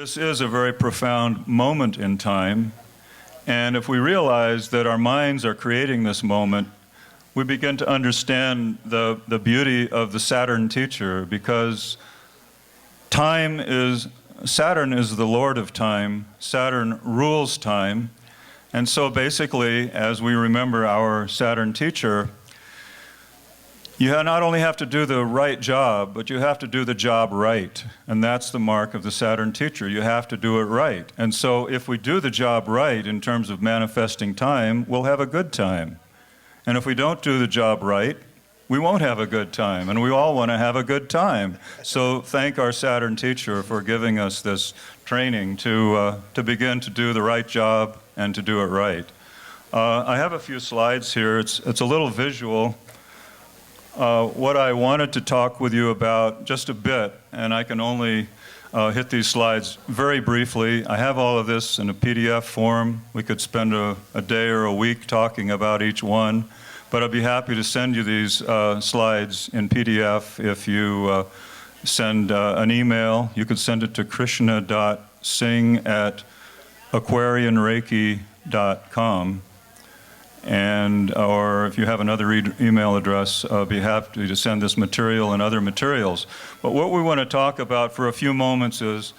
this is a very profound moment in time, and if we realize that our minds are creating this moment, we begin to understand the beauty of the Saturn teacher, because Saturn is the Lord of time, Saturn rules time, and so basically, as we remember our Saturn teacher, you not only have to do the right job, but you have to do the job right. And that's the mark of the Saturn teacher. You have to do it right. And so if we do the job right in terms of manifesting time, we'll have a good time. And if we don't do the job right, we won't have a good time. And we all want to have a good time. So thank our Saturn teacher for giving us this training to begin to do the right job and to do it right. I have a few slides here. It's a little visual. What I wanted to talk with you about just a bit, and I can only hit these slides very briefly. I have all of this in a PDF form. We could spend a day or a week talking about each one, but I'd be happy to send you these slides in PDF if you send an email. You could send it to krishna.singh@aquarianreiki.com. Or if you have another email address, be happy to send this material and other materials. But what we want to talk about for a few moments is,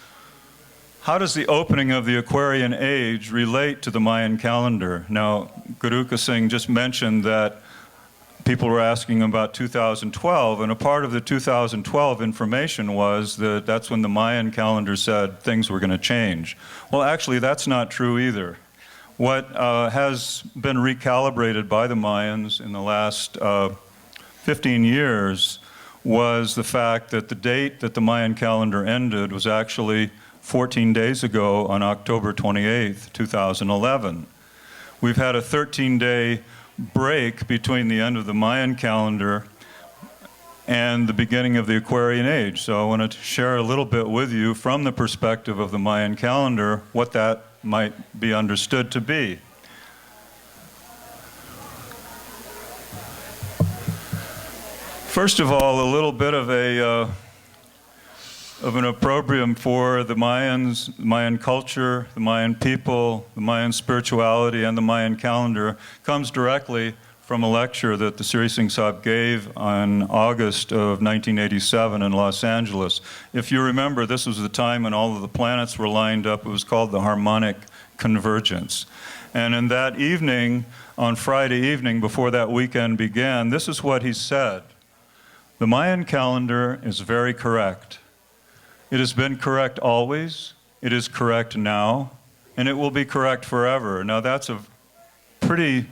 how does the opening of the Aquarian age relate to the Mayan calendar? Now, Krishna Singh just mentioned that people were asking about 2012, and a part of the 2012 information was that that's when the Mayan calendar said things were going to change. Well, actually, that's not true either. What has been recalibrated by the Mayans in the last 15 years was the fact that the date that the Mayan calendar ended was actually 14 days ago on October 28th, 2011. We've had a 13-day break between the end of the Mayan calendar and the beginning of the Aquarian age. So I wanted to share a little bit with you from the perspective of the Mayan calendar what that might be understood to be. First of all, a little bit of an opprobrium for the Mayans, the Mayan culture, the Mayan people, the Mayan spirituality, and the Mayan calendar comes directly from a lecture that the Sri Singh Sahib gave on August of 1987 in Los Angeles. If you remember, this was the time when all of the planets were lined up. It was called the harmonic convergence. And in that evening, on Friday evening, before that weekend began, this is what he said. The Mayan calendar is very correct. It has been correct always, it is correct now, and it will be correct forever. Now that's a pretty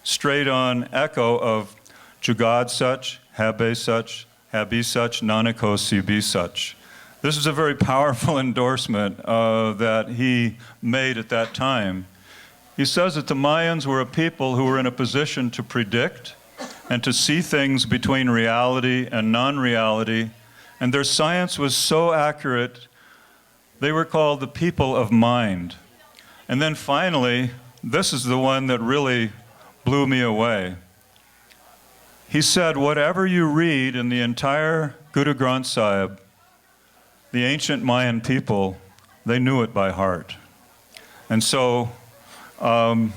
straight-on echo of Jugad Sach, Habe Sach, Habi Sach, Nanak Hosi Be Sach. This is a very powerful endorsement that he made at that time. He says that the Mayans were a people who were in a position to predict and to see things between reality and non-reality, and their science was so accurate, they were called the people of mind. And then finally, this is the one that really blew me away. He said, whatever you read in the entire Guru Granth Sahib, the ancient Mayan people, they knew it by heart. And so, wow.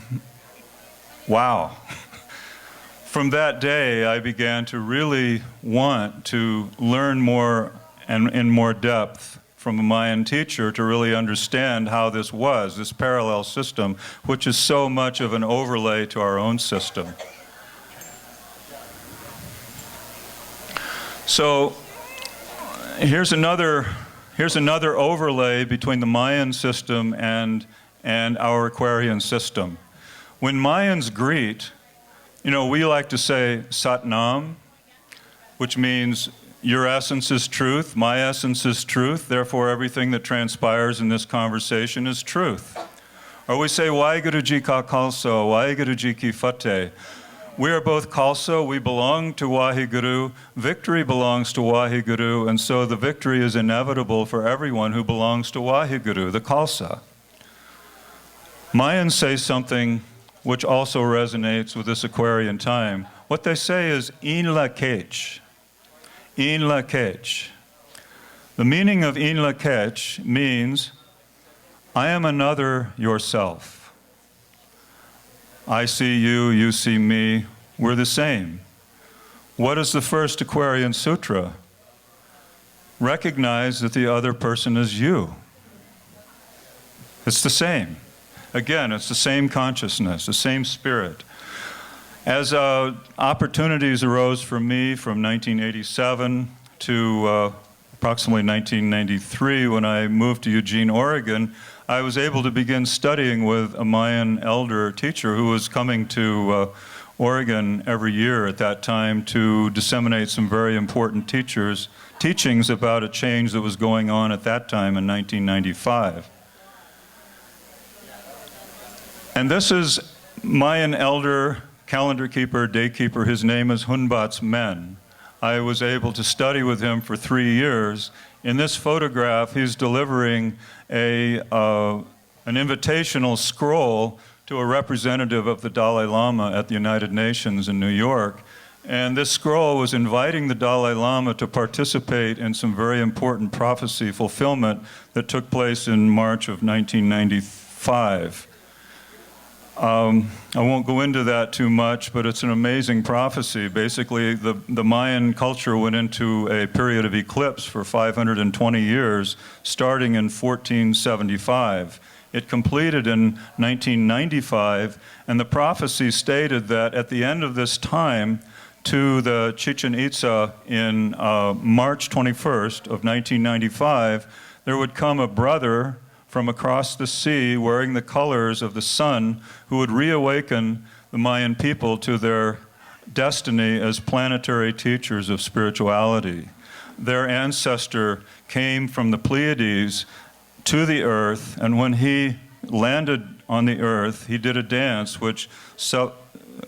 From that day, I began to really want to learn more and in more depth from a Mayan teacher to really understand how this was, this parallel system, which is so much of an overlay to our own system. So here's another overlay between the Mayan system and our Aquarian system. When Mayans greet, you know, we like to say Sat Nam, which means your essence is truth, my essence is truth, therefore everything that transpires in this conversation is truth. Or we say Waheguru Ji Ka Khalsa, Waheguru Ji Ki Fateh. We are both Khalsa, we belong to Waheguru, victory belongs to Waheguru, and so the victory is inevitable for everyone who belongs to Waheguru, the Khalsa. Mayans say something which also resonates with this Aquarian time. What they say is In La Kech. In La Kech. The meaning of In La Kech means I am another yourself. I see you, you see me, we're the same. What is the first Aquarian Sutra? Recognize that the other person is you. It's the same. Again, it's the same consciousness, the same spirit. As opportunities arose for me from 1987 to approximately 1993, when I moved to Eugene, Oregon, I was able to begin studying with a Mayan elder teacher who was coming to Oregon every year at that time to disseminate some very important teachings about a change that was going on at that time in 1995. And this is Mayan elder, calendar keeper, day keeper. His name is Hunbat's Men. I was able to study with him for 3 years. In this photograph, he's delivering an invitational scroll to a representative of the Dalai Lama at the United Nations in New York. And this scroll was inviting the Dalai Lama to participate in some very important prophecy fulfillment that took place in March of 1995. I won't go into that too much, but it's an amazing prophecy. Basically, the Mayan culture went into a period of eclipse for 520 years, starting in 1475. It completed in 1995, and the prophecy stated that at the end of this time, to the Chichen Itza in March 21st of 1995, there would come a brother from across the sea wearing the colors of the sun who would reawaken the Mayan people to their destiny as planetary teachers of spirituality. Their ancestor came from the Pleiades to the earth, and when he landed on the earth, he did a dance which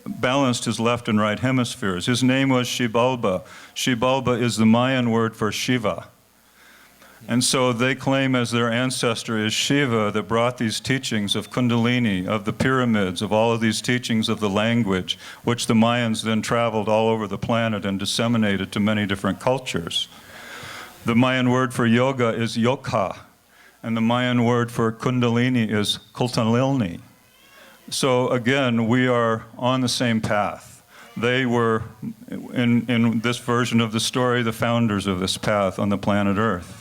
balanced his left and right hemispheres. His name was Xibalba. Xibalba is the Mayan word for Shiva. And so they claim as their ancestor is Shiva that brought these teachings of Kundalini, of the pyramids, of all of these teachings of the language, which the Mayans then traveled all over the planet and disseminated to many different cultures. The Mayan word for yoga is yokha, and the Mayan word for Kundalini is kultalilni. So again, we are on the same path. They were, in this version of the story, the founders of this path on the planet Earth.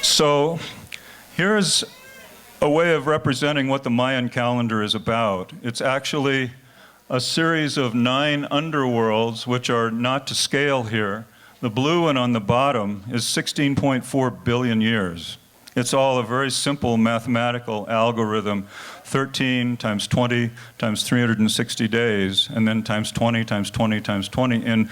So here's a way of representing what the Mayan calendar is about. It's actually a series of 9 underworlds, which are not to scale here. The blue one on the bottom is 16.4 billion years. It's all a very simple mathematical algorithm, 13 times 20 times 360 days, and then times 20 times 20 times 20.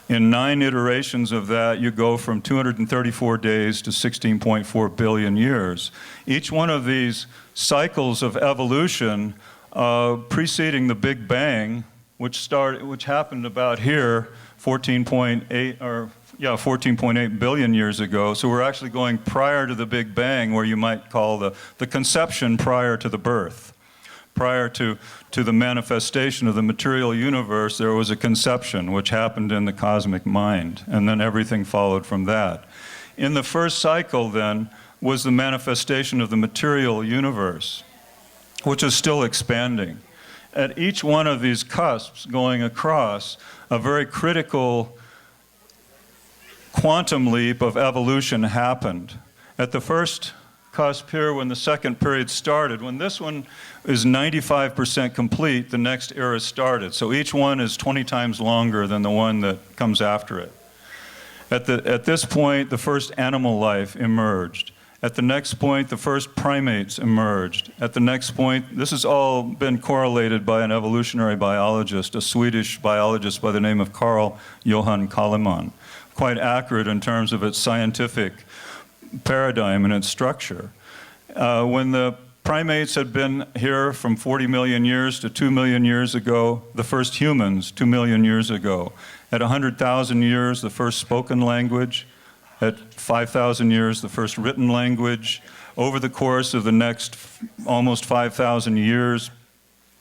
In 9 iterations of that, you go from 234 days to 16.4 billion years. Each one of these cycles of evolution preceding the Big Bang, which happened about here, 14.8 billion years ago. So we're actually going prior to the Big Bang, where you might call the conception prior to the birth. Prior to the manifestation of the material universe, there was a conception which happened in the cosmic mind, and then everything followed from that. In the first cycle, then, was the manifestation of the material universe, which is still expanding. At each one of these cusps going across, a very critical quantum leap of evolution happened. At the first cusp here, when the second period started, when this one is 95% complete, the next era started. So each one is 20 times longer than the one that comes after it. At this point, the first animal life emerged. At the next point, the first primates emerged. At the next point, this has all been correlated by an evolutionary biologist, a Swedish biologist by the name of Carl Johan Kalimann. Quite accurate in terms of its scientific paradigm and its structure. When the primates had been here from 40 million years to 2 million years ago, the first humans 2 million years ago. At 100,000 years, the first spoken language. At 5,000 years, the first written language. Over the course of the next almost 5,000 years,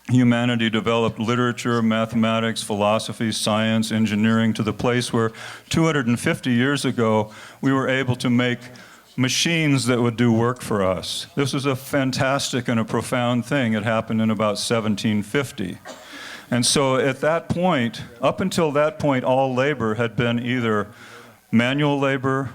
humanity developed literature, mathematics, philosophy, science, engineering, to the place where 250 years ago, we were able to make machines that would do work for us. This was a fantastic and a profound thing. It happened in about 1750. And so at that point, up until that point, all labor had been either manual labor,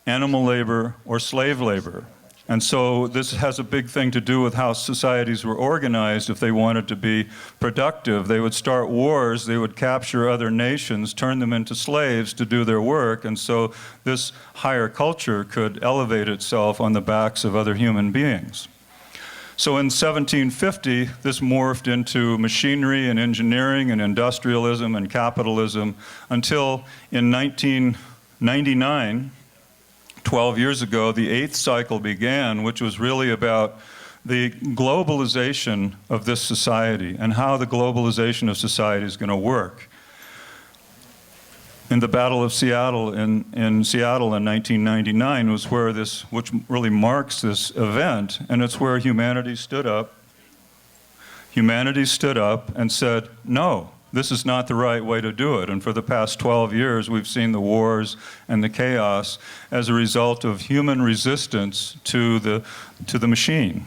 animal labor, or slave labor. And so this has a big thing to do with how societies were organized. If they wanted to be productive, they would start wars, they would capture other nations, turn them into slaves to do their work, and so this higher culture could elevate itself on the backs of other human beings. So in 1750, this morphed into machinery and engineering and industrialism and capitalism until in 1999, 12 years ago, the 8th cycle began, which was really about the globalization of this society and how the globalization of society is going to work. In the Battle of Seattle in Seattle in 1999 was where this, which really marks this event, and it's where humanity stood up. Humanity stood up and said, no, this is not the right way to do it. And for the past 12 years, we've seen the wars and the chaos as a result of human resistance to the machine.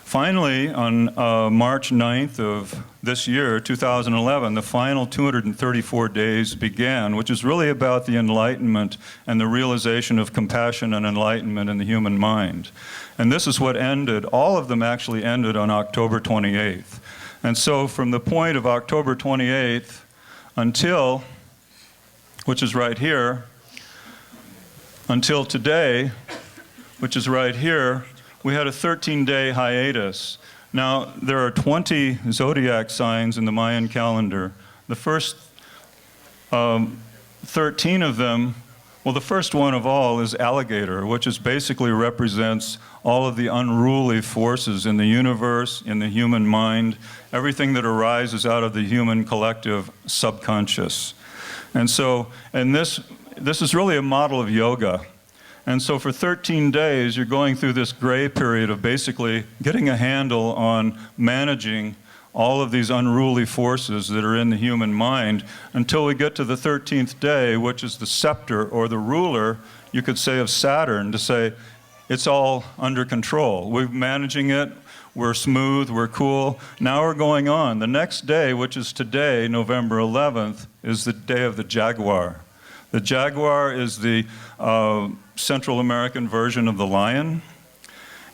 Finally, on March 9th of this year, 2011, the final 234 days began, which is really about the enlightenment and the realization of compassion and enlightenment in the human mind. And this is what ended, all of them actually ended on October 28th. And so from the point of October 28th until, which is right here, until today, which is right here, we had a 13-day hiatus. Now, there are 20 zodiac signs in the Mayan calendar. The first 13 of them, well, the first one of all is alligator, which is basically represents all of the unruly forces in the universe, in the human mind, everything that arises out of the human collective subconscious. And so, this is really a model of yoga. And so for 13 days, you're going through this gray period of basically getting a handle on managing all of these unruly forces that are in the human mind until we get to the 13th day, which is the scepter or the ruler, you could say, of Saturn, to say, it's all under control. We're managing it, we're smooth, we're cool. Now we're going on. The next day, which is today, November 11th, is the day of the jaguar. The jaguar is the Central American version of the lion,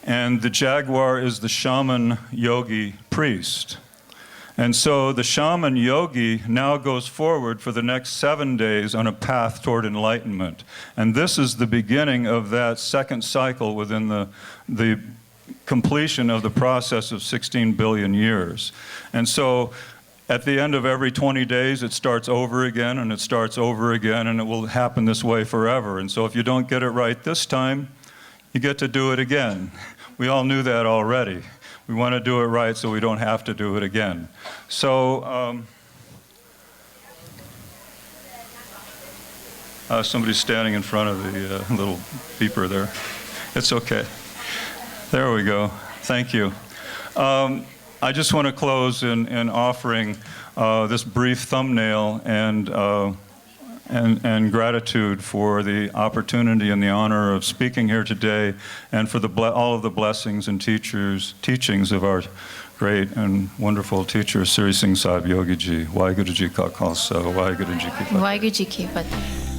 and the jaguar is the shaman yogi priest. And so the shaman yogi now goes forward for the next 7 days on a path toward enlightenment. And this is the beginning of that second cycle within the completion of the process of 16 billion years. And so at the end of every 20 days, it starts over again, and it starts over again, and it will happen this way forever. And so if you don't get it right this time, you get to do it again. We all knew that already. We want to do it right so we don't have to do it again. So somebody's standing in front of the little beeper there. It's okay. There we go. Thank you. I just want to close in offering this brief thumbnail and gratitude for the opportunity and the honor of speaking here today, and for all of the blessings and teachings of our great and wonderful teacher, Sri Singh Sahib Yogi Ji. Waheguru Ji Ka Khalsa, Waheguru Ji Ki Fateh. Waheguru Ji Ki Fateh.